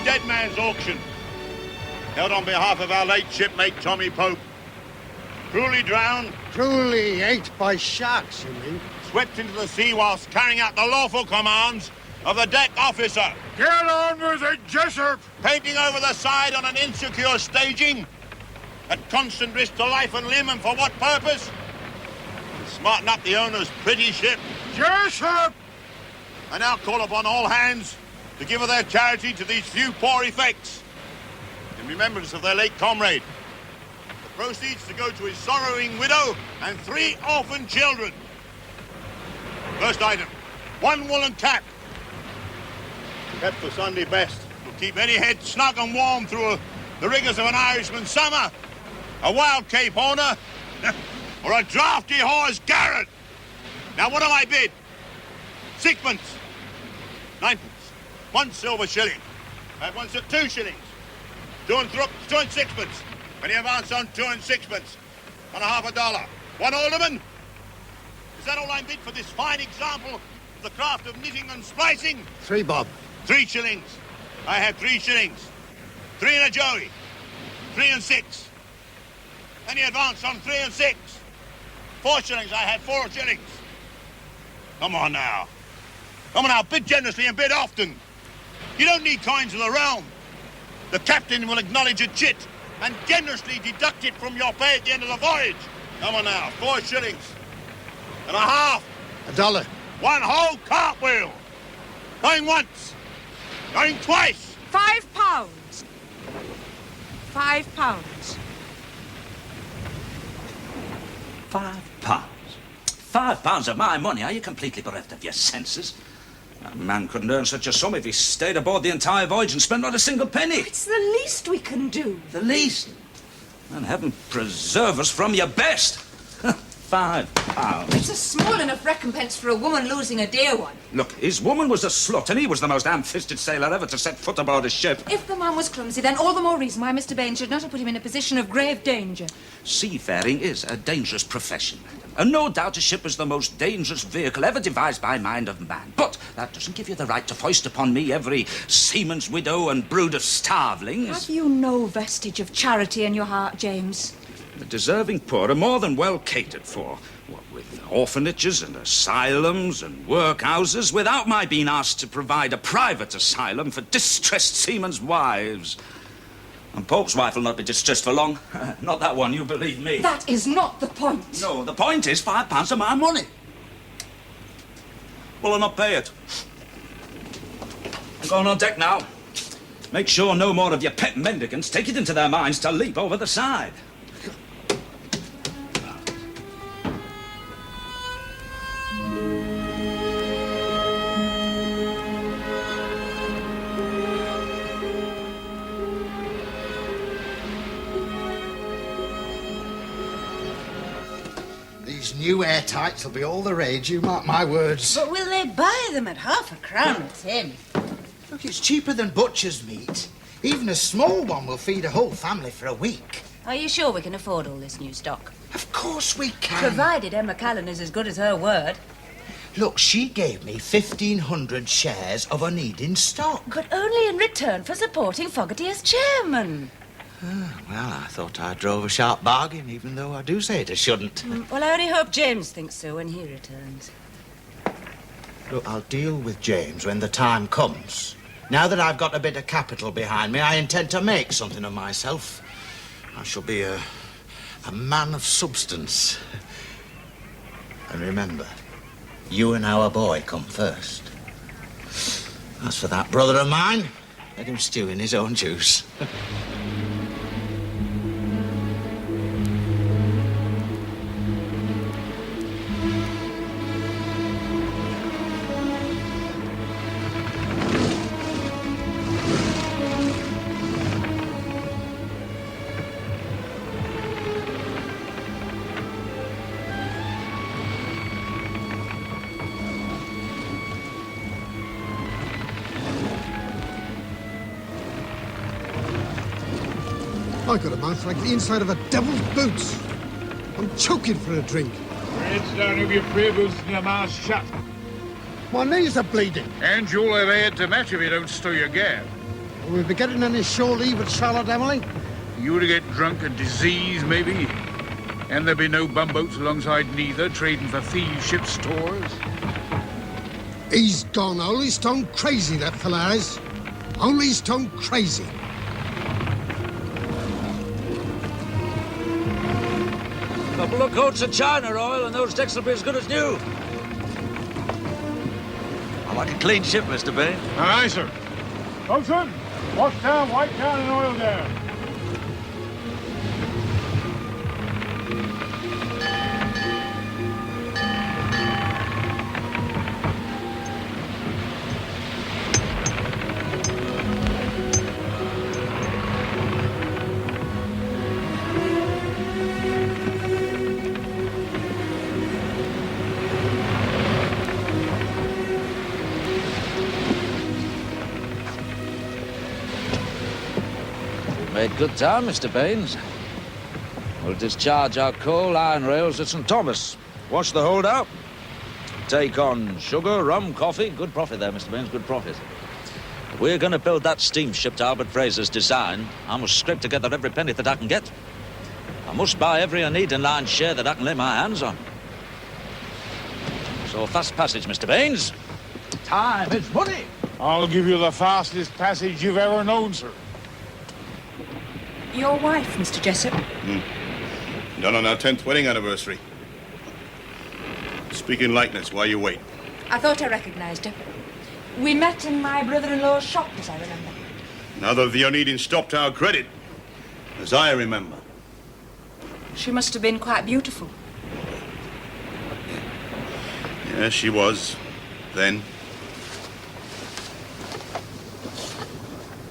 dead man's auction, held on behalf of our late shipmate Tommy Pope. Cruelly drowned. Cruelly ate by sharks, you mean? Swept into the sea whilst carrying out the lawful commands of the deck officer. Get on with it, Jessup! Painting over the side on an insecure staging. At constant risk to life and limb, and for what purpose? To smarten up the owner's pretty ship. Jessup! I now call upon all hands to give of their charity to these few poor effects, in remembrance of their late comrade. The proceeds to go to his sorrowing widow and 3 orphan children. First item, 1 woolen cap. Kept for Sunday best. Will keep any head snug and warm through the rigours of an Irishman's summer. A wild Cape Horner, or a draughty horse Garrett. Now, what do I bid? 6pence, 9pence, 1 silver shilling. That one's at 2 shillings. 2 and 6pence. Any advance on 2 and 6pence. On $0.50. 1 alderman. Is that all I'm bid for this fine example of the craft of knitting and splicing? 3 bob. 3 shillings. I have 3 shillings. 3 and a joey. 3 and 6. Any advance on 3 and 6? 4 shillings. I have 4 shillings. Come on now. Come on now, bid generously and bid often. You don't need coins of the realm. The captain will acknowledge a chit and generously deduct it from your pay at the end of the voyage. Come on now, 4 shillings and a half. $1. 1 whole cartwheel. Going once. Going twice. £5. £5. £5. £5 of my money? Are you completely bereft of your senses? A man couldn't earn such a sum if he stayed aboard the entire voyage and spent not a single penny. It's the least we can do. The least? And heaven preserve us from your best. £5. It's a small enough recompense for a woman losing a dear one. Look, his woman was a slut, and he was the most ham-fisted sailor ever to set foot aboard a ship. If the man was clumsy, then all the more reason why Mr. Bain should not have put him in a position of grave danger. Seafaring is a dangerous profession. And no doubt a ship is the most dangerous vehicle ever devised by mind of man. But that doesn't give you the right to foist upon me every seaman's widow and brood of starvelings. Have you no vestige of charity in your heart, James? The deserving poor are more than well catered for. What with orphanages and asylums and workhouses, without my being asked to provide a private asylum for distressed seamen's wives. And Pope's wife will not be distressed for long. Not that one, you believe me. That is not the point. No, the point is £5 of my money. Will I not pay it? I'm going on deck now. Make sure no more of your pet mendicants take it into their minds to leap over the side. These new airtights will be all the rage, you mark my words. But will they buy them at £0.50 a tin? Look, it's cheaper than butcher's meat. Even a small one will feed a whole family for a week. Are you sure we can afford all this new stock? Of course we can. Provided Emma Callan is as good as her word. Look, she gave me 1,500 shares of Onedin stock. But only in return for supporting Fogarty as chairman. Well, I thought I drove a sharp bargain, even though I do say it I shouldn't. Well, I only hope James thinks so when he returns. Look, I'll deal with James when the time comes. Now that I've got a bit of capital behind me, I intend to make something of myself. I shall be a man of substance. And remember, you and our boy come first. As for that brother of mine, let him stew in his own juice. I got a mouth like the inside of a devil's boots. I'm choking for a drink. Heads down of your prayer boots and your mouth shut. My knees are bleeding. And you'll have aid to match if you don't stow your gab. Will we be getting any shore leave at Charlotte, Emily? You to get drunk and disease, maybe? And there be no bumboats alongside neither, trading for thieves' ships' stores? He's gone holy stone crazy, that fella is. Holy stone crazy. Couple of coats of China oil and those decks will be as good as new. I like a clean ship, Mr. Bain. Aye, sir. Boatswain, wash down, wipe down, and oil down. Made good time, Mr. Baines. We'll discharge our coal iron rails at St. Thomas. Wash the hold out. Take on sugar, rum, coffee. Good profit there, Mr. Baines, good profit. If we're going to build that steamship to Albert Fraser's design, I must scrape together every penny that I can get. I must buy every Onedin line share that I can lay my hands on. So fast passage, Mr. Baines. Time is money. I'll give you the fastest passage you've ever known, sir. Your wife, Mr. Jessup. Done on our 10th wedding anniversary. Speak in likeness while you wait. I thought I recognized her. We met in my brother-in-law's shop, as I remember. Now that the Onedin stopped our credit, as I remember. She must have been quite beautiful. Yes, she was. Then.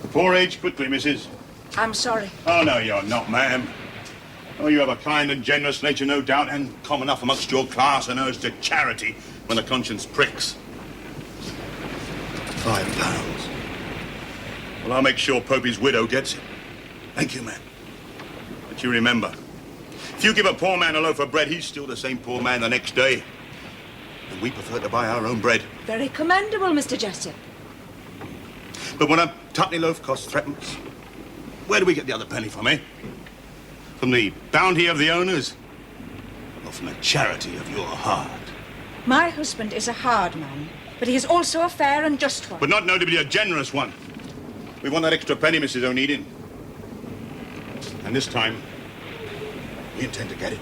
The poor age quickly, missus. I'm sorry. Oh, no, you're not, ma'am. Oh, you have a kind and generous nature, no doubt, and common enough amongst your class and urge to charity when the conscience pricks. £5. Well, I'll make sure Popey's widow gets it. Thank you, ma'am. But you remember, if you give a poor man a loaf of bread, he's still the same poor man the next day. And we prefer to buy our own bread. Very commendable, Mr. Jessup. But when a tuppenny loaf costs threepence, where do we get the other penny from, eh? From the bounty of the owners? Or from the charity of your heart? My husband is a hard man, but he is also a fair and just one. But not notably a generous one. We want that extra penny, Mrs. Onedin. And this time, we intend to get it.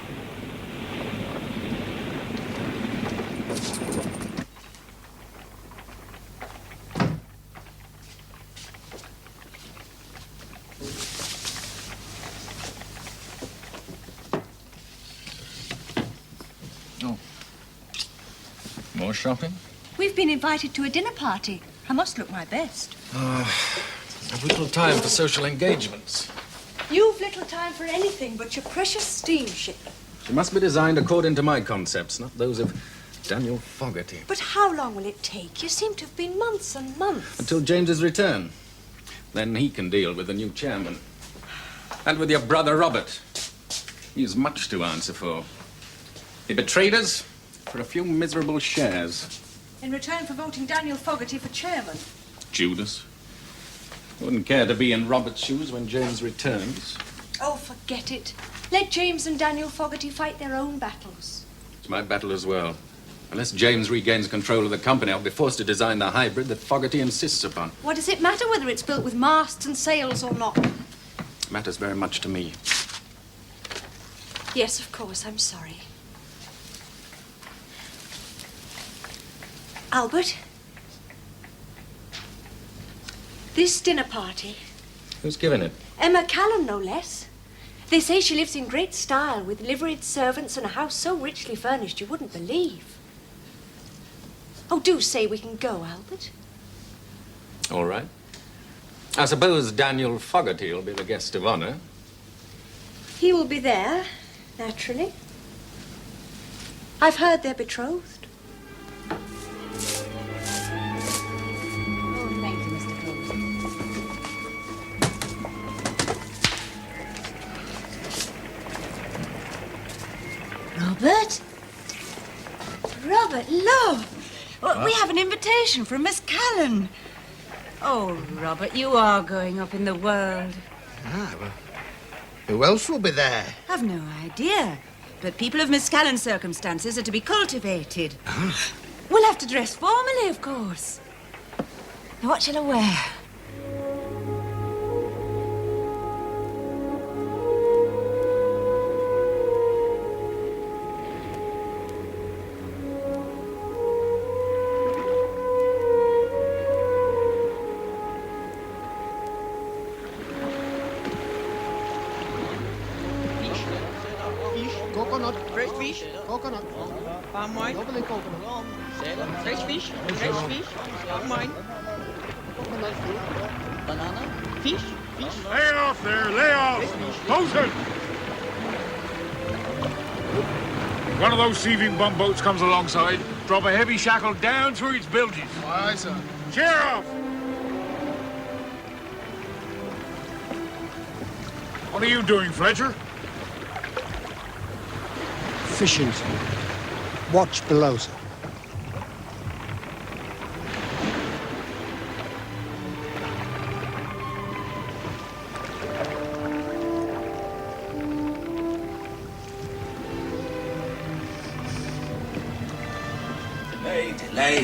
More shopping? We've been invited to a dinner party. I must look my best. Have little time for social engagements. You've little time for anything but your precious steamship. She must be designed according to my concepts, not those of Daniel Fogarty. But how long will it take? You seem to have been months and months. Until James's return. Then he can deal with the new chairman. And with your brother Robert. He has much to answer for. He betrayed us for a few miserable shares. In return for voting Daniel Fogarty for chairman. Judas. Wouldn't care to be in Robert's shoes when James returns. Oh, forget it. Let James and Daniel Fogarty fight their own battles. It's my battle as well. Unless James regains control of the company, I'll be forced to design the hybrid that Fogarty insists upon. What does it matter whether it's built with masts and sails or not? It matters very much to me. Yes, of course, I'm sorry. Albert? This dinner party. Who's giving it? Emma Callan, no less. They say she lives in great style with liveried servants and a house so richly furnished you wouldn't believe. Oh, do say we can go, Albert. All right. I suppose Daniel Fogarty will be the guest of honor. He will be there, naturally. I've heard they're betrothed. Robert? Robert, love! Well, we have an invitation from Miss Callan. Oh, Robert, you are going up in the world. Ah, well, who else will be there? I've no idea. But people of Miss Callan's circumstances are to be cultivated. We'll have to dress formally, of course. Now, what shall I wear? Coconut. Fresh fish, Coconut. palm wine, Lovely coconut. fresh fish, palm wine, banana, fish. Lay off there, lay off! Bosun! One of those thieving bumboats comes alongside, drop a heavy shackle down through its bilges. Aye, sir. Cheer off! What are you doing, Fletcher? Fishing, sir. Watch below, sir.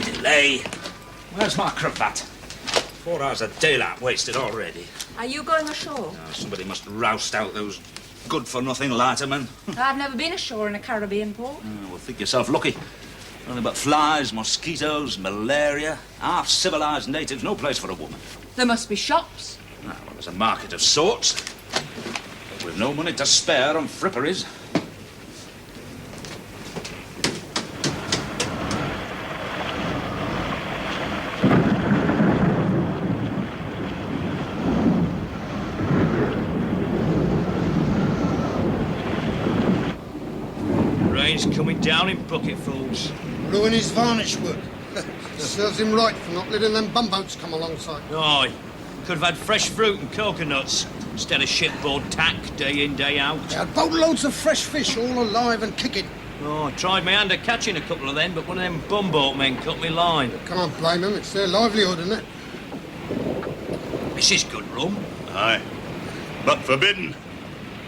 Delay. Where's my cravat? 4 hours of daylight wasted already. Are you going ashore? Oh, somebody must roust out those good-for-nothing lightermen. I've never been ashore in a Caribbean port. Oh, well, think yourself lucky. Nothing but flies, mosquitoes, malaria. Half civilized natives, no place for a woman. There must be shops. Ah, well, there's a market of sorts. But we've no money to spare on fripperies. Rain's coming down in bucketfuls. Ruin his varnish work. Serves him right for not letting them bumboats come alongside. Aye. Could have had fresh fruit and coconuts instead of shipboard tack day in, day out. They had boatloads of fresh fish, all alive and kicking. Oh, I tried my hand at catching a couple of them, but one of them bumboat men cut me line. Can't blame them, it's their livelihood, isn't it? This is good rum. Aye. But forbidden.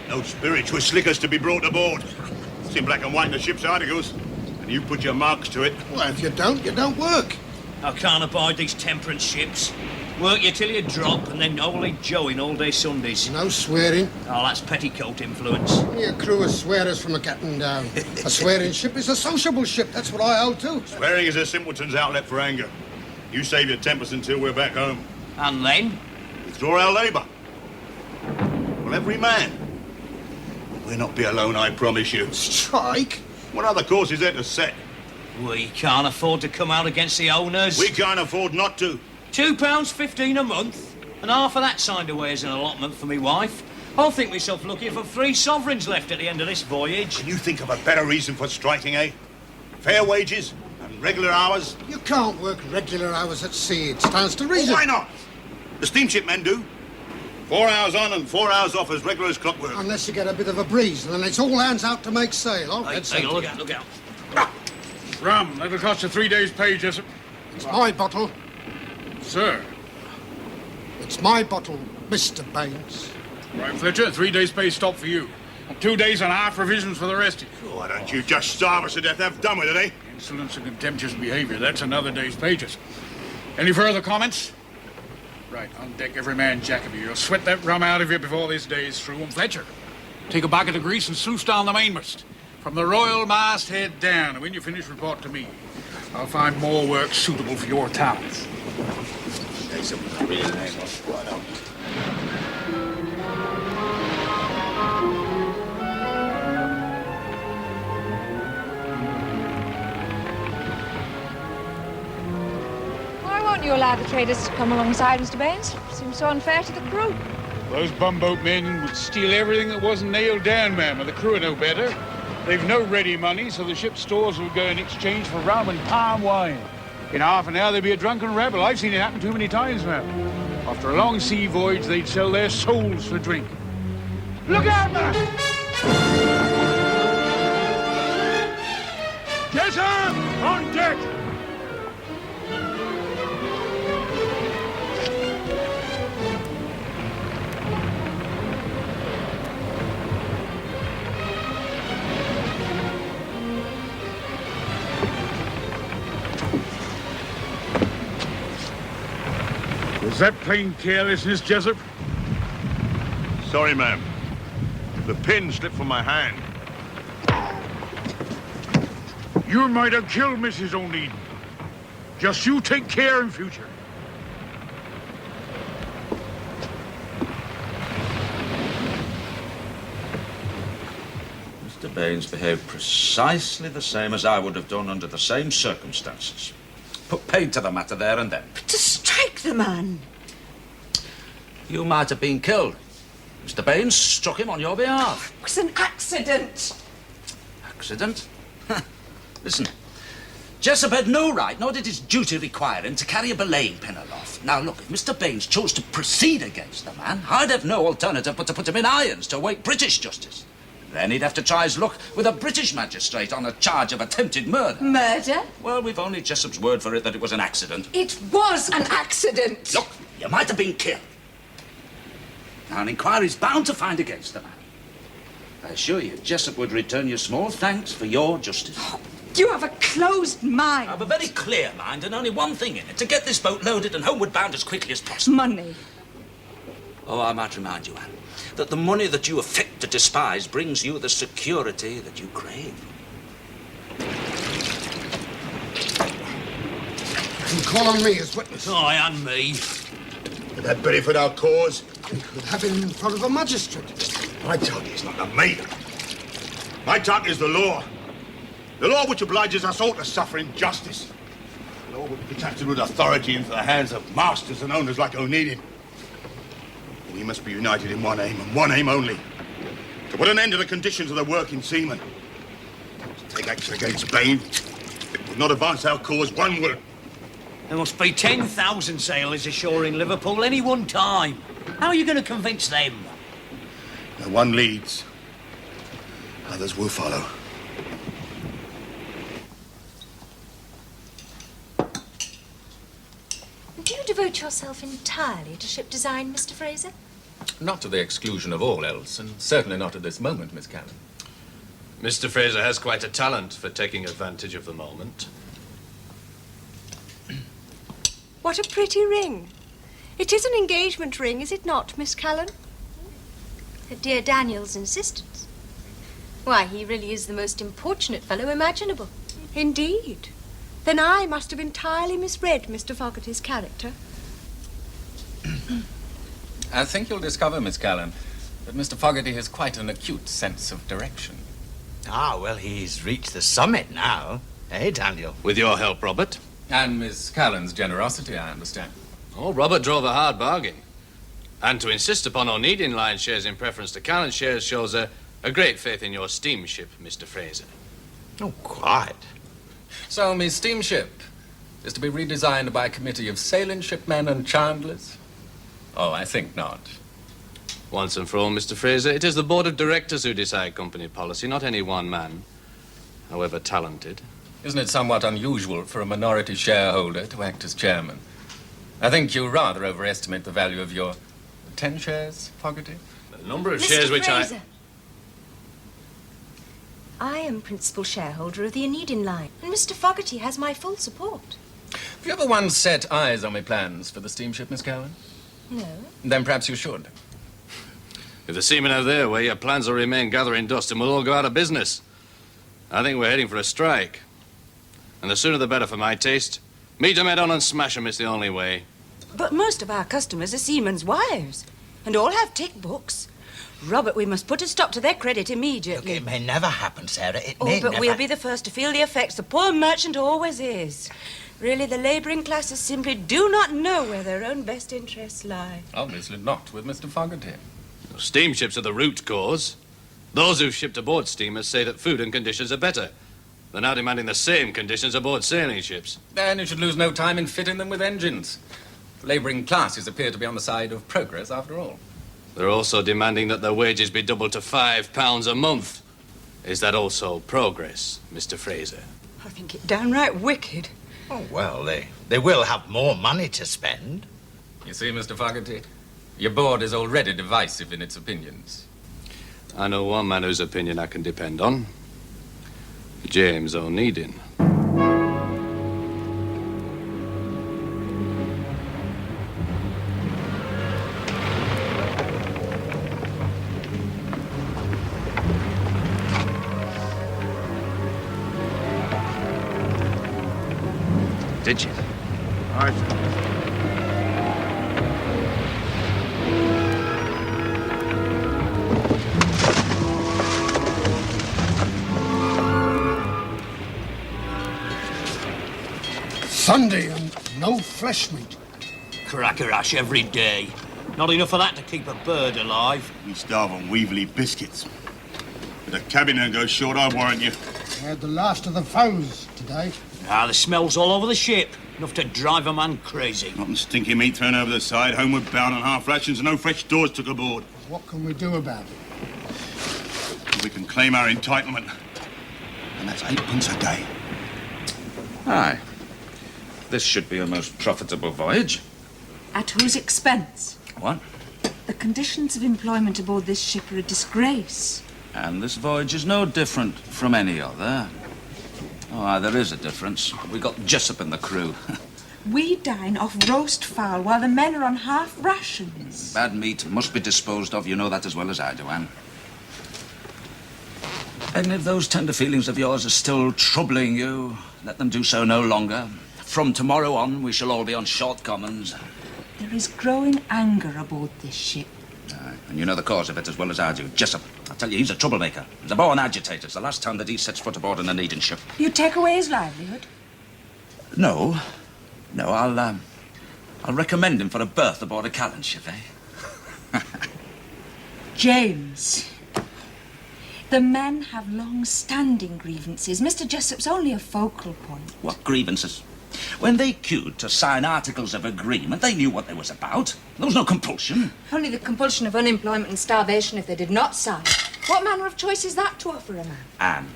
No spirituous slickers to be brought aboard. It's in black and white in the ship's articles. And you put your marks to it. Well, if you don't work. I can't abide these temperance ships. Work you till you drop, and then holy joeing all day Sundays. No swearing. Oh, that's petticoat influence. Only a crew of swearers from a captain down. A swearing ship is a sociable ship, that's what I hold to. Swearing is a simpleton's outlet for anger. You save your tempers until we're back home. And then? Withdraw our labour. Well, every man. We'll not be alone, I promise you. Strike? What other course is there to set? We can't afford to come out against the owners. We can't afford not to. £2.15 a month, and half of that signed away as an allotment for me wife. I'll think myself lucky if I've 3 sovereigns left at the end of this voyage. Can you think of a better reason for striking, eh? Fair wages and regular hours? You can't work regular hours at sea. It stands to reason. Well, why not? The steamship men do. 4 hours on and 4 hours off as regular as clockwork. Unless you get a bit of a breeze, and then it's all hands out to make sail. Oh, Hey, look out, look out. Rum, that'll cost you 3 days' pay, Jessup. It's my bottle. Sir. It's my bottle, Mr. Baines. Right, Fletcher, 3 days' pay stop for you. And 2 days and half revisions for the rest of you. Why don't you just starve us to death? Have done with it, eh? Insolence and contemptuous behavior, that's another day's pay, Jessup. Any further comments? Right, on deck, every man jack of you. You'll sweat that rum out of you before this day's through. And Fletcher, take a bucket of grease and sluice down the mainmast. From the royal masthead down, and when you finish, report to me. I'll find more work suitable for your talents. Why won't you allow the traders to come alongside, Mr. Baines? Seems so unfair to the crew. Those bumboat men would steal everything that wasn't nailed down, ma'am, and the crew are no better. They've no ready money, so the ship's stores will go in exchange for rum and palm wine. In half an hour, they'd be a drunken rebel. I've seen it happen too many times, ma'am. After a long sea voyage, they'd sell their souls for drink. Look out, man! Jessup! On deck! Was that plain carelessness, Jessup? Sorry, ma'am. The pin slipped from my hand. You might have killed Mrs. Onedin. Just you take care in future. Mr. Baines behaved precisely the same as I would have done under the same circumstances. Put paid to the matter there and then. But to strike the man. You might have been killed. Mr. Baines struck him on your behalf. It was an accident. Accident? Listen, Jessup had no right, nor did his duty require him to carry a belaying pin aloft. Now, look, if Mr. Baines chose to proceed against the man, I'd have no alternative but to put him in irons to await British justice. Then he'd have to try his luck with a British magistrate on a charge of attempted murder. Murder? Well, we've only Jessup's word for it that it was an accident. It was an accident. Look, you might have been killed. Now, an inquiry's bound to find against the man. I assure you, Jessup would return you small thanks for your justice. You have a closed mind. I have a very clear mind and only one thing in it, to get this boat loaded and homeward bound as quickly as possible. Money. Oh, I might remind you, Anne, that the money that you affect to despise brings you the security that you crave. You can call on me as witness. Aye, and me. Did that benefit our cause? You could have him in front of a magistrate. My tongue is not the me. My tongue is the law. The law which obliges us all to suffer injustice. The law which puts absolute authority into the hands of masters and owners like Onedin. We must be united in one aim, and one aim only. To put an end to the conditions of the working seaman. To take action against Bain. It would not advance our cause one word. There must be 10,000 sailors ashore in Liverpool any one time. How are you going to convince them? Where one leads, others will follow. Do you devote yourself entirely to ship design, Mr. Fraser? Not to the exclusion of all else, and certainly not at this moment, Miss Callan. Mr. Fraser has quite a talent for taking advantage of the moment. What a pretty ring. It is an engagement ring, is it not, Miss Callan? At dear Daniel's insistence. Why, he really is the most importunate fellow imaginable. Indeed. Then I must have entirely misread Mr. Fogarty's character. I think you'll discover, Miss Callan, that Mr. Fogarty has quite an acute sense of direction. Ah, well, he's reached the summit now. Eh, Daniel? With your help, Robert. And Miss Callan's generosity, I understand. Oh, Robert drove a hard bargain. And to insist upon Onedin Line shares in preference to Callan shares shows a great faith in your steamship, Mr. Fraser. Oh, quite. So, Miss Steamship is to be redesigned by a committee of sailing shipmen and chandlers? Oh, I think not. Once and for all, Mr. Fraser, it is the board of directors who decide company policy, not any one man, however talented. Isn't it somewhat unusual for a minority shareholder to act as chairman? I think you rather overestimate the value of your 10 shares, Fogarty. The number of Mr. shares which Fraser. I am principal shareholder of the Onedin Line, and Mr. Fogarty has my full support. Have you ever once set eyes on my plans for the steamship, Miss Callan? No. Then perhaps you should. If the seamen have their way, your plans will remain gathering dust and we'll all go out of business. I think we're heading for a strike. And the sooner the better for my taste. Meet 'em head on and smash 'em is the only way. But most of our customers are seamen's wives, and all have tick books. Robert, we must put a stop to their credit immediately. Look, it may never happen, Sarah. It Oh, may but never. we'll be the first to feel the effects. The poor merchant always is. Really, the labouring classes simply do not know where their own best interests lie. Obviously not with Mr. Fogarty. Steamships are the root cause. Those who've shipped aboard steamers say that food and conditions are better. They're now demanding the same conditions aboard sailing ships. And you should lose no time in fitting them with engines. Labouring classes appear to be on the side of progress, after all. They're also demanding that their wages be doubled to £5 a month. Is that also progress, Mr. Fraser? I think it downright wicked. Oh, well, they will have more money to spend. You see, Mr. Fogarty, your board is already divisive in its opinions. I know one man whose opinion I can depend on. James Onedin. did you? Aye, sir. Sunday and no flesh meat. Cracker ash every day. Not enough of that to keep a bird alive. We starve on Weevily biscuits. But the cabinet goes short, I warrant you. We had the last of the foes today. Ah, the smell's all over the ship. Enough to drive a man crazy. Nothing stinky meat thrown over the side, homeward bound on half rations, and no fresh stores took aboard. What can we do about it? We can claim our entitlement. And that's 8p a day. Aye. This should be a most profitable voyage. At whose expense? What? The conditions of employment aboard this ship are a disgrace. And this voyage is no different from any other. Oh, there is a difference. We got Jessup in the crew. We dine off roast fowl while the men are on half rations. Bad meat must be disposed of. You know that as well as I do, Anne. And if those tender feelings of yours are still troubling you, let them do so no longer. From tomorrow on, we shall all be on short commons. There is growing anger aboard this ship. And you know the cause of it as well as I do. Jessup, I tell you, he's a troublemaker. He's a born agitator. It's the last time that he sets foot aboard an Onedin ship. You take away his livelihood? No. No, I'll recommend him for a berth aboard a Callan ship, eh? James. The men have long-standing grievances. Mr. Jessup's only a focal point. What grievances? When they queued to sign articles of agreement, they knew what they was about. There was no compulsion. Only the compulsion of unemployment and starvation if they did not sign. What manner of choice is that to offer a man? Anne,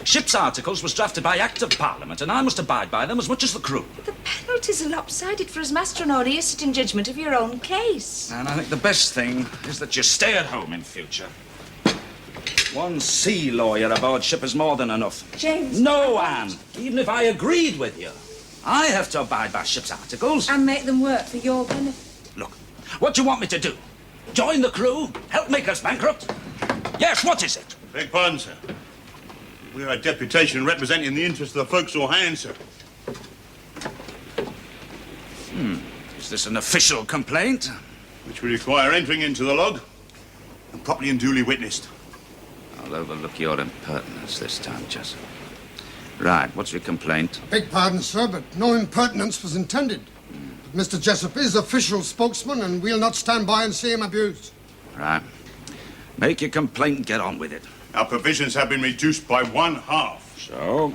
ship's articles was drafted by Act of Parliament, and I must abide by them as much as the crew. The penalties are lopsided for as master and order you sit in judgment of your own case. And I think the best thing is that you stay at home in future. One sea lawyer aboard ship is more than enough. James. No, Anne. Even if I agreed with you, I have to abide by ship's articles. And make them work for your benefit. Look, what do you want me to do? Join the crew? Help make us bankrupt? Yes, what is it? Beg pardon, sir. We are a deputation representing the interests of the forecastle hands, sir. Is this an official complaint? Which we require entering into the log and properly and duly witnessed. I'll overlook your impertinence this time, Jessup. Right, what's your complaint? Beg pardon, sir, but no impertinence was intended. But Mr. Jessup is official spokesman, and we'll not stand by and see him abused. Right. Make your complaint and get on with it. Our provisions have been reduced by 1/2.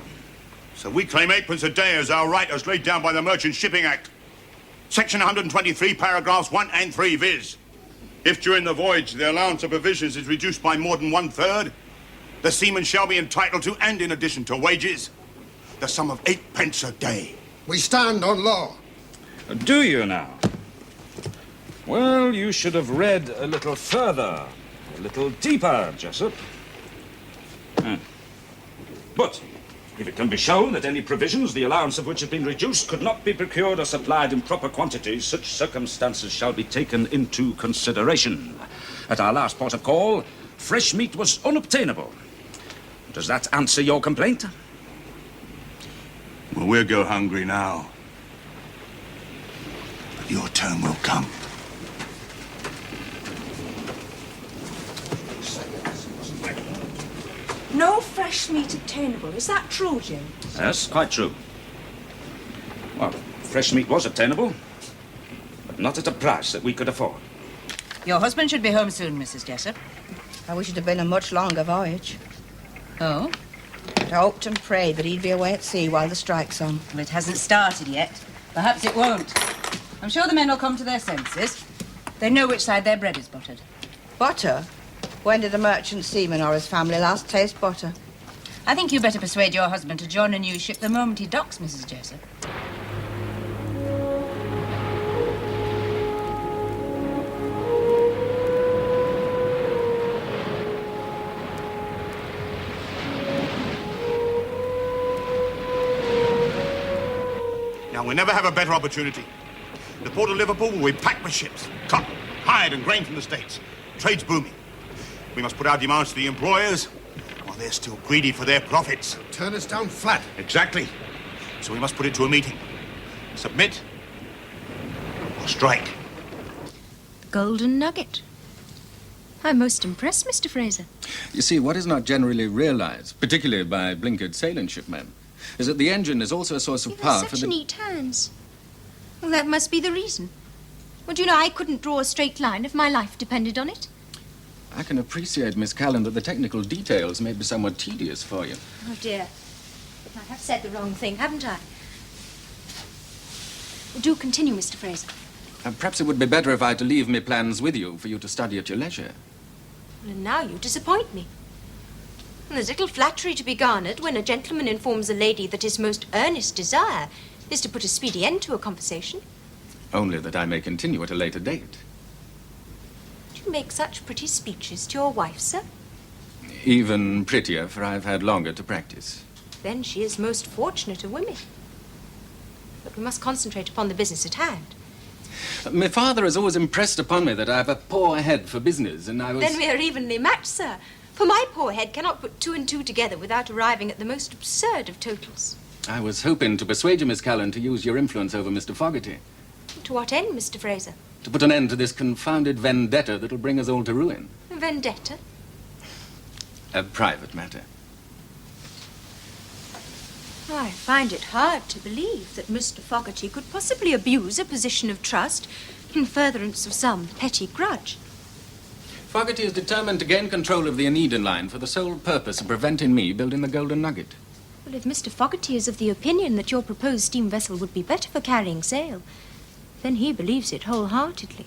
So we claim 8p a day as our right as laid down by the Merchant Shipping Act. Section 123, paragraphs 1 and 3, viz. If during the voyage the allowance of provisions is reduced by more than 1/3, the seaman shall be entitled to, and in addition to wages, the sum of 8p a day. We stand on law. Do you now? Well, you should have read a little further, a little deeper, Jessup. But if it can be shown that any provisions, the allowance of which has been reduced, could not be procured or supplied in proper quantities, such circumstances shall be taken into consideration. At our last port of call, fresh meat was unobtainable. Does that answer your complaint? Well, we'll go hungry now. But your turn will come. No fresh meat obtainable. Is that true, James? Yes, quite true. Well, fresh meat was obtainable, but not at a price that we could afford. Your husband should be home soon, Mrs. Jessup. I wish it had been a much longer voyage. Oh? I hoped and prayed that he'd be away at sea while the strike's on. Well, it hasn't started yet. Perhaps it won't. I'm sure the men will come to their senses. They know which side their bread is buttered. Butter? When did a merchant seaman or his family last taste butter? I think you better persuade your husband to join a new ship the moment he docks, Mrs. Jessup. Now, we'll never have a better opportunity. The port of Liverpool will be packed with ships, cotton, hired and grain from the States. Trade's booming. We must put our demands to the employers while they're still greedy for their profits. Turn us down flat. Exactly. So we must put it to a meeting. Submit or strike. The golden nugget. I'm most impressed, Mr. Fraser. You see, what is not generally realized, particularly by blinkered sailing shipmen, is that the engine is also a source of You power have for such the... neat hands. Well, that must be the reason. Well, do you know, I couldn't draw a straight line if my life depended on it. I can appreciate, Miss Callan, that the technical details may be somewhat tedious for you. Oh, dear. I have said the wrong thing, haven't I? Do continue, Mr. Fraser. Perhaps it would be better if I to leave me plans with you for you to study at your leisure. Well, and now you disappoint me. And there's little flattery to be garnered when a gentleman informs a lady that his most earnest desire is to put a speedy end to a conversation. Only that I may continue at a later date. Do you make such pretty speeches to your wife, sir? Even prettier, for I've had longer to practice. Then she is most fortunate of women. But we must concentrate upon the business at hand. My father has always impressed upon me that I have a poor head for business, and I was... Then we are evenly matched, sir. For my poor head cannot put two and two together without arriving at the most absurd of totals. I was hoping to persuade you, Miss Callan, to use your influence over Mr. Fogarty. To what end, Mr. Fraser? To put an end to this confounded vendetta that'll bring us all to ruin. Vendetta? A private matter. I find it hard to believe that Mr. Fogarty could possibly abuse a position of trust in furtherance of some petty grudge. Fogarty is determined to gain control of the Onedin line for the sole purpose of preventing me building the Golden Nugget. Well, if Mr. Fogarty is of the opinion that your proposed steam vessel would be better for carrying sail, then he believes it wholeheartedly.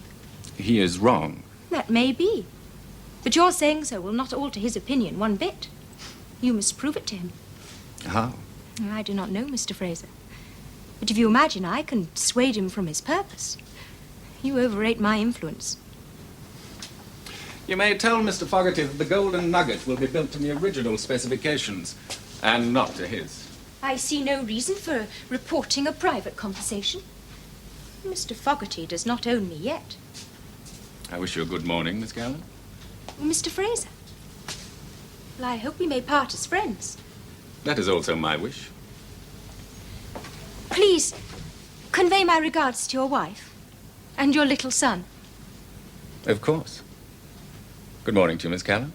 He is wrong. That may be. But your saying so will not alter his opinion one bit. You must prove it to him. How? I do not know, Mr. Fraser. But if you imagine I can dissuade him from his purpose, you overrate my influence. You may tell Mr. Fogarty that the Golden Nugget will be built to the original specifications, and not to his. I see no reason for reporting a private conversation. Mr. Fogarty does not own me yet. I wish you a good morning, Miss Callan. Mr. Fraser, well, I hope we may part as friends. That is also my wish. Please, convey my regards to your wife and your little son. Of course. Good morning to you, Miss Callan.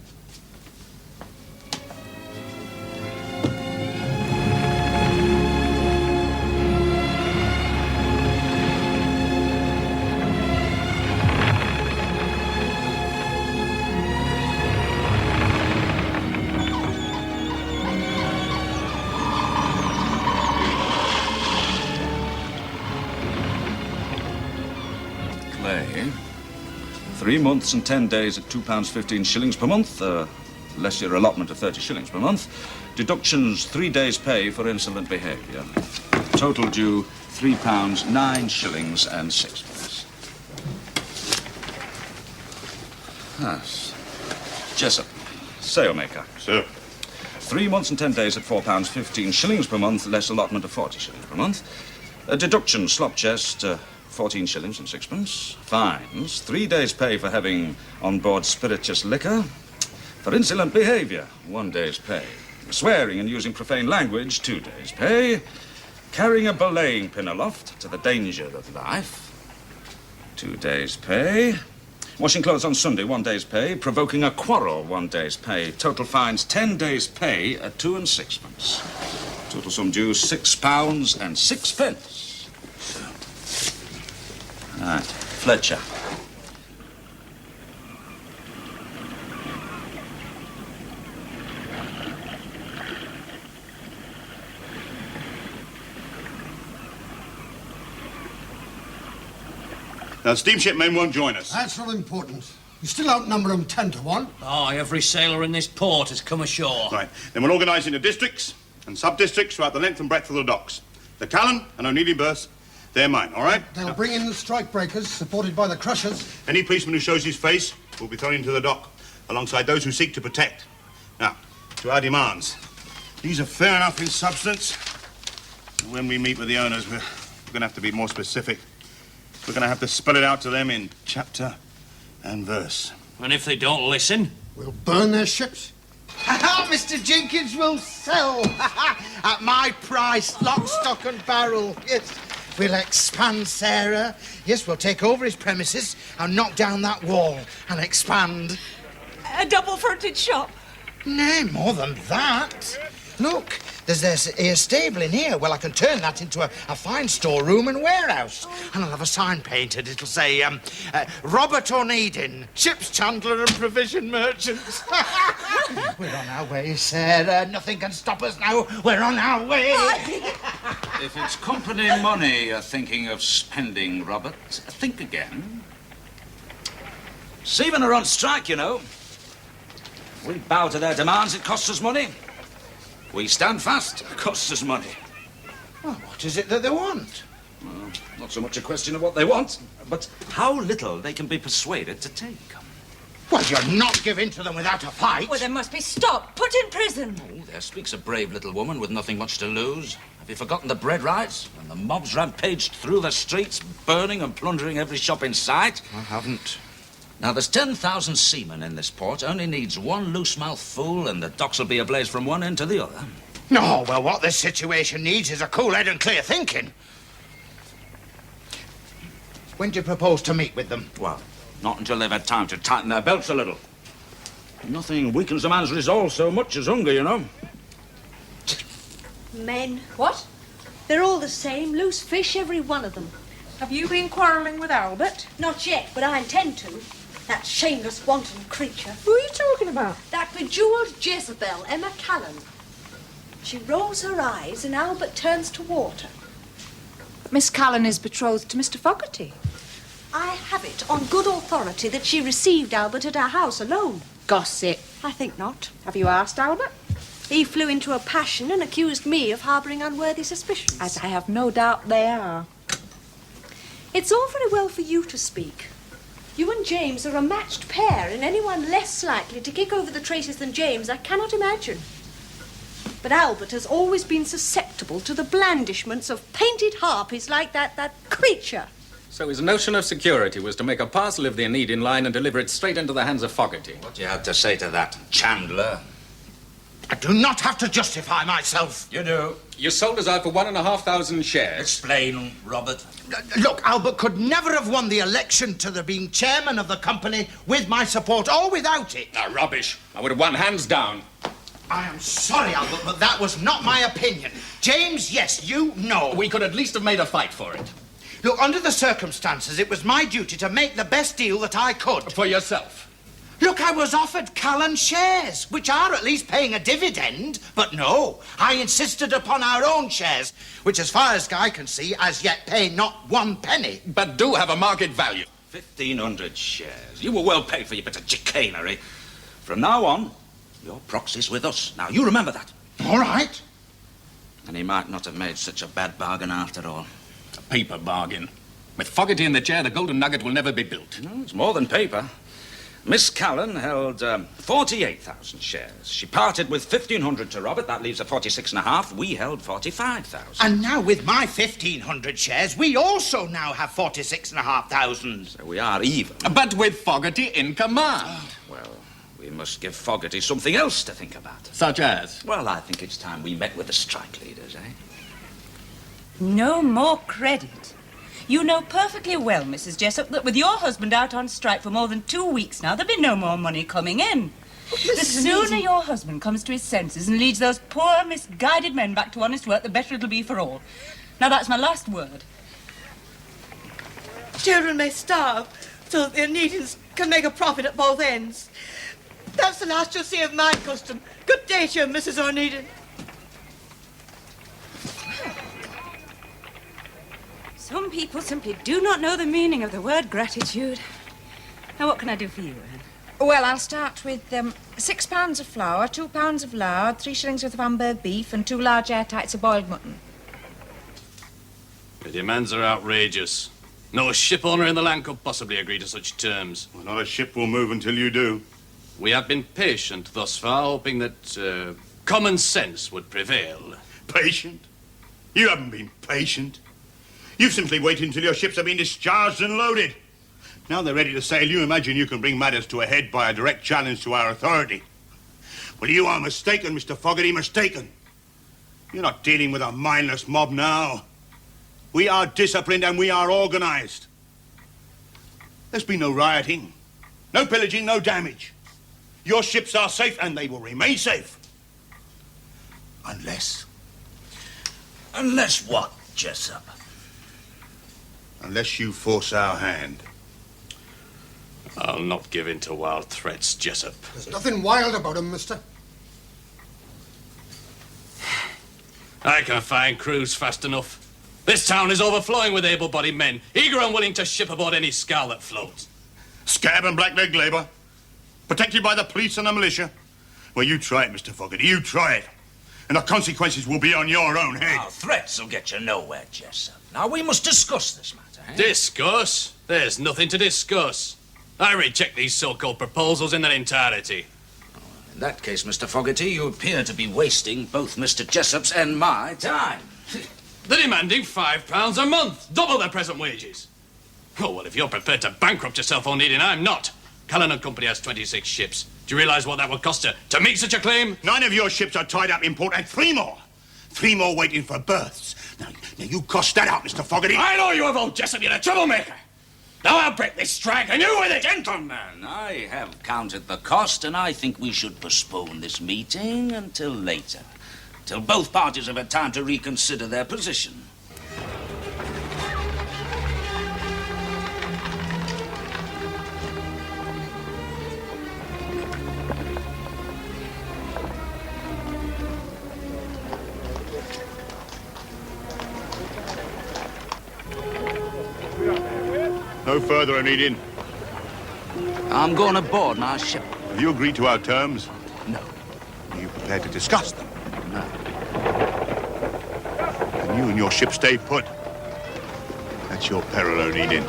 Clay. 3 months and 10 days at £2.15 per month, less your allotment of 30 shillings per month. Deductions 3 days' pay for insolent behaviour. Total due £3, 9 shillings and 6 pence. Yes. Jessup, sailmaker. Sir. 3 months and 10 days at £4.15 per month, less allotment of 40 shillings per month. Deduction, slop chest, 14 shillings and 6 pence. Fines, 3 days' pay for having on board spirituous liquor. For insolent behaviour, 1 day's pay. Swearing and using profane language, 2 days' pay. Carrying a belaying pin aloft to the danger of life, 2 days' pay. Washing clothes on Sunday, 1 day's pay. Provoking a quarrel, 1 day's pay. Total fines, 10 days' pay at 2 and 6 pence. Total sum due, £6 and 6 pence. Right, Fletcher. Now, steamship men won't join us. That's not important. You still outnumber them 10 to 1. Aye, every sailor in this port has come ashore. Right. Then we'll organise into districts and sub-districts throughout the length and breadth of the docks. The Callan and Onedin berths, they're mine, all right? They'll bring in the strike breakers, supported by the crushers. Any policeman who shows his face will be thrown into the dock, alongside those who seek to protect. Now, to our demands. These are fair enough in substance. When we meet with the owners, we're going to have to be more specific. We're going to have to spell it out to them in chapter and verse. And if they don't listen? We'll burn their ships. Mr. Jenkins will sell at my price, lock, stock and barrel. Yes. We'll expand, Sarah. Yes, we'll take over his premises and knock down that wall and expand. A double-fronted shop? Nay, more than that. Look, there's a stable in here. Well, I can turn that into a fine storeroom and warehouse. And I'll have a sign painted. It'll say, Robert Onedin, ship's chandler and provision merchant. We're on our way, Sarah. Nothing can stop us now. We're on our way. If it's company money you're thinking of spending, Robert, think again. Seamen are on strike, you know. We bow to their demands, it costs us money. We stand fast, it costs us money. Well, what is it that they want? Well, not so much a question of what they want, but how little they can be persuaded to take. Well, you're not giving to them without a fight. Well, they must be stopped, put in prison. Oh, there speaks a brave little woman with nothing much to lose. Have you forgotten the bread riots? When the mobs rampaged through the streets, burning and plundering every shop in sight? I haven't. Now, there's 10,000 seamen in this port. Only needs one loose-mouthed fool, and the docks will be ablaze from one end to the other. No, well, what this situation needs is a cool head and clear thinking. When do you propose to meet with them? Well, not until they've had time to tighten their belts a little. Nothing weakens a man's resolve so much as hunger, you know. Men. What? They're all the same, loose fish, every one of them. Have you been quarrelling with Albert? Not yet, but I intend to. That shameless, wanton creature. Who are you talking about? That bejeweled Jezebel, Emma Callan. She rolls her eyes and Albert turns to water. Miss Callan is betrothed to Mr. Fogarty. I have it on good authority that she received Albert at our house alone. Gossip. I think not. Have you asked Albert? He flew into a passion and accused me of harbouring unworthy suspicions. As I have no doubt they are. It's all very well for you to speak. You and James are a matched pair, and anyone less likely to kick over the traces than James I cannot imagine. But Albert has always been susceptible to the blandishments of painted harpies like that creature. So his notion of security was to make a parcel of the Onedin line and deliver it straight into the hands of Fogarty. What do you have to say to that, Chandler? I do not have to justify myself. You do. You sold us out for 1,500 shares. Explain, Robert. Look, Albert could never have won the election to the being chairman of the company with my support or without it. Ah, rubbish. I would have won hands down. I am sorry, Albert, but that was not my opinion. James, yes, you know. We could at least have made a fight for it. Look, under the circumstances, it was my duty to make the best deal that I could. For yourself. Look, I was offered Callan shares, which are at least paying a dividend. But no, I insisted upon our own shares, which, as far as I can see, as yet pay not 1 penny. But do have a market value. 1,500 shares. You were well paid for your bit of chicanery. From now on, your proxy's with us. Now, you remember that. All right. And he might not have made such a bad bargain after all. A paper bargain. With Fogarty in the chair, the golden nugget will never be built. No, it's more than paper. Miss Callan held 48,000 shares. She parted with 1,500 to Robert. That leaves her 46.5. We held 45,000. And now with my 1,500 shares, we also now have 46,500. So we are even. But with Fogarty in command. Well, we must give Fogarty something else to think about. Such as? Well, I think it's time we met with the strike leaders, eh? No more credit. You know perfectly well, Mrs. Jessup, that with your husband out on strike for more than 2 weeks now, there'll be no more money coming in. The sooner your husband comes to his senses and leads those poor, misguided men back to honest work, the better it'll be for all. Now, that's my last word. Children may starve so that the Onedins can make a profit at both ends. That's the last you'll see of my custom. Good day to you, Mrs. Onedin. Some people simply do not know the meaning of the word gratitude. Now, what can I do for you, Anne? Well, I'll start with 6 pounds of flour, 2 pounds of lard, 3 shillings worth of Hamburg beef, and 2 large airtights of boiled mutton. The demands are outrageous. No ship owner in the land could possibly agree to such terms. Well, not a ship will move until you do. We have been patient thus far, hoping that common sense would prevail. Patient? You haven't been patient. You've simply waited until your ships have been discharged and loaded. Now they're ready to sail, you imagine you can bring matters to a head by a direct challenge to our authority. Well, you are mistaken, Mr. Fogarty, mistaken. You're not dealing with a mindless mob now. We are disciplined and we are organised. There's been no rioting, no pillaging, no damage. Your ships are safe and they will remain safe. Unless... Unless what, Jessup? Unless you force our hand. I'll not give in to wild threats, Jessup. There's nothing wild about him, mister. I can find crews fast enough. This town is overflowing with able-bodied men, eager and willing to ship aboard any scow that floats. Scab and blackleg labour, protected by the police and the militia. Well, you try it, Mr. Fogarty, you try it. And the consequences will be on your own head. Now, threats will get you nowhere, Jessup. Now, we must discuss this matter, eh? Discuss? There's nothing to discuss. I reject these so-called proposals in their entirety. In that case, Mr. Fogarty, you appear to be wasting both Mr. Jessup's and my time. They're demanding £5 a month, double their present wages. Oh, well, if you're prepared to bankrupt yourself, Onedin, I'm not. Callan and Company has 26 ships. Do you realise what that would cost her to make such a claim? 9 of your ships are tied up in port and 3 more. 3 more waiting for berths. Now you cost that out, Mr. Fogarty. I know you have, old Jessup. You're a troublemaker. Now I'll break this strike, and you with it. Gentlemen, I have counted the cost, and I think we should postpone this meeting until later. Till both parties have had time to reconsider their position. No further, Onedin. I'm going aboard my ship. Have you agreed to our terms? No. Are you prepared to discuss them? No. And you and your ship stay put. That's your peril, Onedin.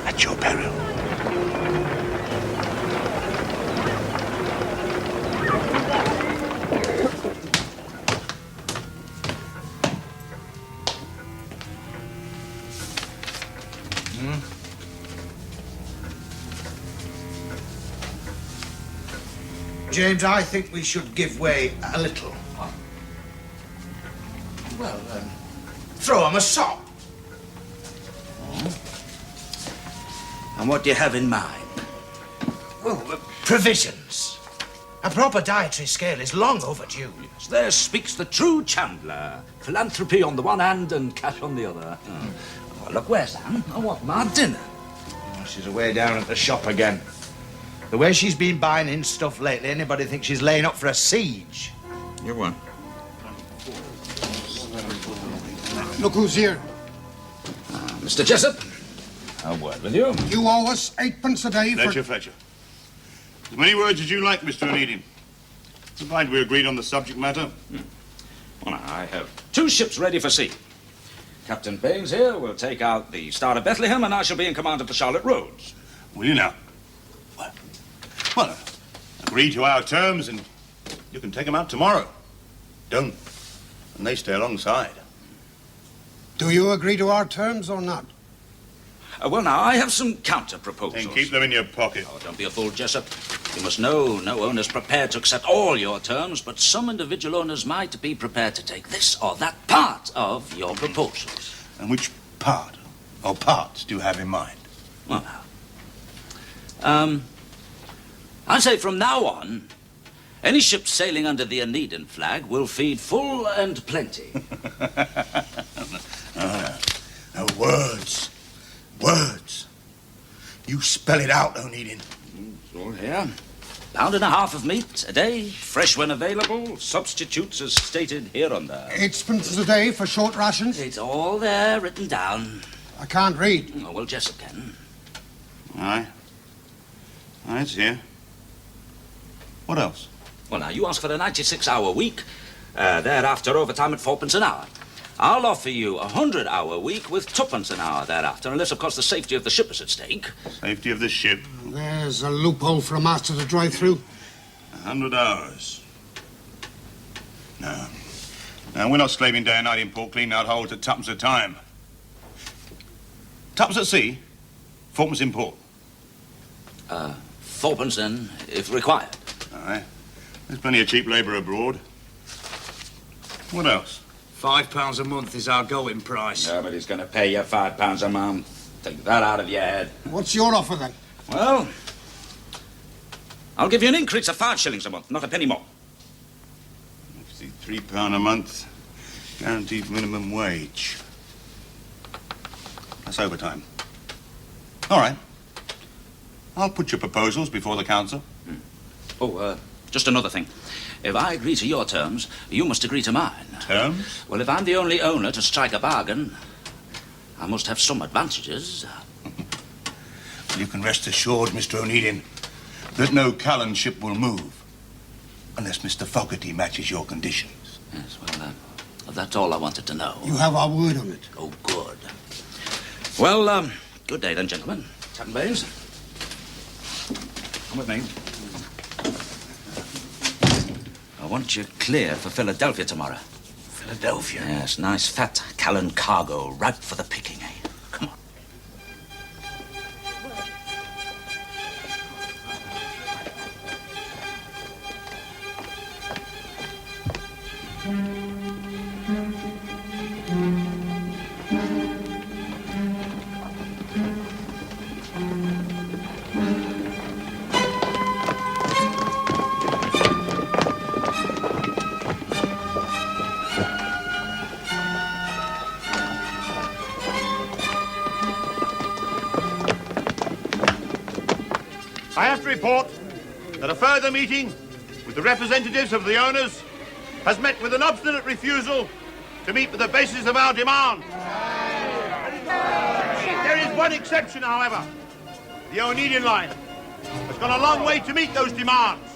That's your peril. James, I think we should give way a little. Well, throw him a sop. And what do you have in mind? Well, provisions. A proper dietary scale is long overdue. Yes, there speaks the true Chandler. Philanthropy on the one hand and cash on the other. Well, look, where's Anne? I want my dinner. Oh, she's away down at the shop again. The way she's been buying in stuff lately, anybody thinks she's laying up for a siege. You won. Look who's here. Mr. Jessup, a word with you. You owe us 8p a day for... Fletcher. As many words as you like, Mr. Onedin. Provided we agreed on the subject matter. Well, I have 2 ships ready for sea. Captain Baines here will take out the Star of Bethlehem, and I shall be in command of the Charlotte Rhodes. Will you now? Well, agree to our terms and you can take them out tomorrow. Don't. And they stay alongside. Do you agree to our terms or not? Well, now, I have some counter-proposals. Then keep them in your pocket. Oh, don't be a fool, Jessup. You must know no owner's prepared to accept all your terms, but some individual owners might be prepared to take this or that part of your proposals. And which part or parts do you have in mind? Well, now, I say from now on, any ship sailing under the Onedin flag will feed full and plenty. Words. Words. You spell it out, Onedin. It's all here. £1.50 of meat a day, fresh when available, substitutes as stated hereunder. 8p a day for short rations? It's all there, written down. I can't read. Oh, well, Jessup can. Aye. It's here. What else? Well, now, you ask for a 96-hour week, thereafter overtime at 4p an hour. I'll offer you a 100-hour week with 2p an hour thereafter, unless, of course, the safety of the ship is at stake. Safety of the ship. There's a loophole for a master to drive through. 100 hours. No. No, we're not slaving day and night in port, cleaning out holds at 2p a time. 2p at sea, 4p in port. 4p then, if required. Aye. There's plenty of cheap labour abroad. What else? £5 a month is our going price. Nobody's going to pay you £5 a month. Take that out of your head. What's your offer, then? Well, I'll give you an increase of 5 shillings a month, not a penny more. £3 a month, guaranteed minimum wage. That's overtime. All right. I'll put your proposals before the council. Oh, just another thing. If I agree to your terms, you must agree to mine. Terms? Well, if I'm the only owner to strike a bargain, I must have some advantages. Well, you can rest assured, Mr. Onedin, that no Callan ship will move unless Mr. Fogarty matches your conditions. Yes, well, that's all I wanted to know. You have our word on it. Oh, good. Well, good day then, gentlemen. Captain Baines. Come with me. I want you clear for Philadelphia tomorrow. Philadelphia? Yes, nice fat Callan cargo, ripe for the picking, eh? Come on. I have to report that a further meeting with the representatives of the owners has met with an obstinate refusal to meet with the basis of our demand. There is one exception, however. The Onedin line has gone a long way to meet those demands.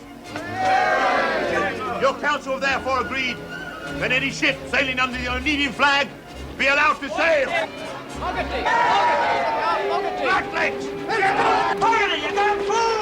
Your council have therefore agreed that any ship sailing under the Onedin flag be allowed to sail. Blacklegs! Fogarty, you damn fool!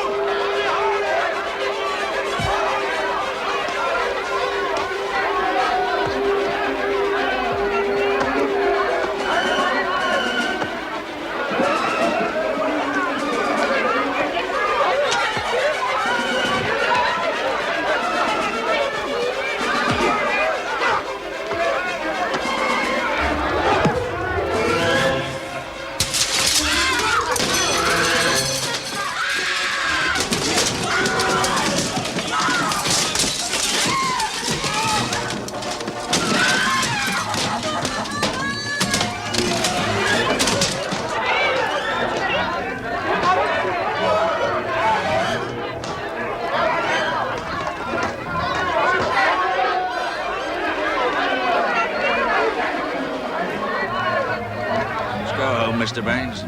Mr. Baines.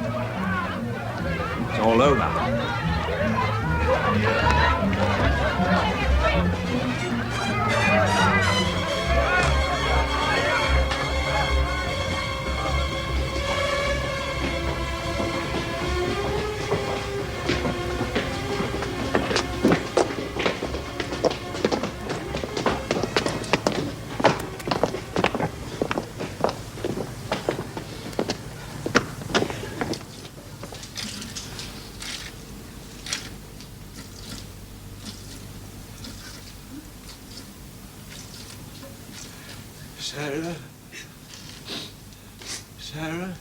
It's all over. Sarah? Sarah?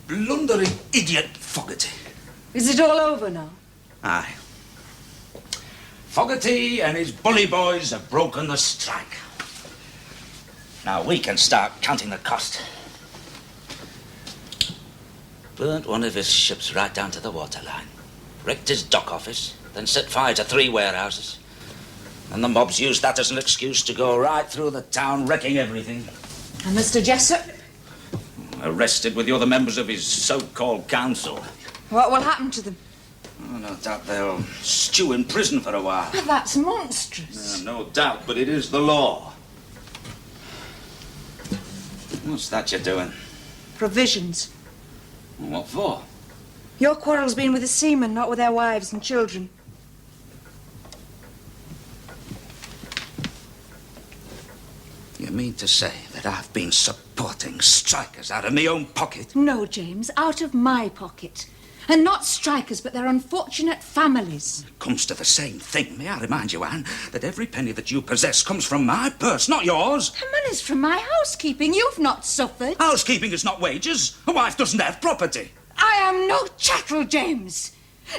Blundering idiot Fogarty. Is it all over now? Aye. Fogarty and his bully boys have broken the strike. Now we can start counting the cost. Burnt one of his ships right down to the waterline. Wrecked his dock office, then set fire to 3 warehouses. And the mobs used that as an excuse to go right through the town, wrecking everything. And Mr. Jessup? Arrested with the other members of his so-called council. What will happen to them? Oh, no doubt they'll stew in prison for a while. Well, that's monstrous. No doubt, but it is the law. What's that you're doing? Provisions. What for? Your quarrel's been with the seamen, not with their wives and children. You mean to say that I've been supporting strikers out of my own pocket? No, James, out of my pocket. And not strikers, but their unfortunate families. Comes to the same thing. May I remind you, Anne, that every penny that you possess comes from my purse, not yours. The money's from my housekeeping. You've not suffered. Housekeeping is not wages. A wife doesn't have property. I am no chattel, James.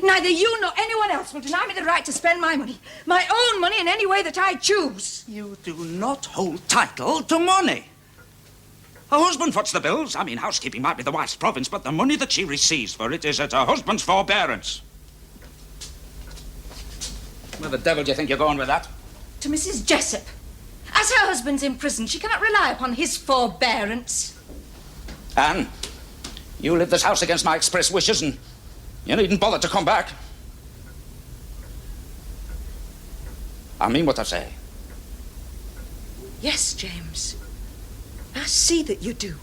Neither you nor anyone else will deny me the right to spend my own money, in any way that I choose. You do not hold title to money. Her husband foots the bills. I mean, housekeeping might be the wife's province, but the money that she receives for it is at her husband's forbearance. Where the devil do you think you're going with that? To Mrs. Jessup. As her husband's in prison, she cannot rely upon his forbearance. Anne, you leave this house against my express wishes, and you needn't bother to come back. I mean what I say. Yes, James. I see that you do.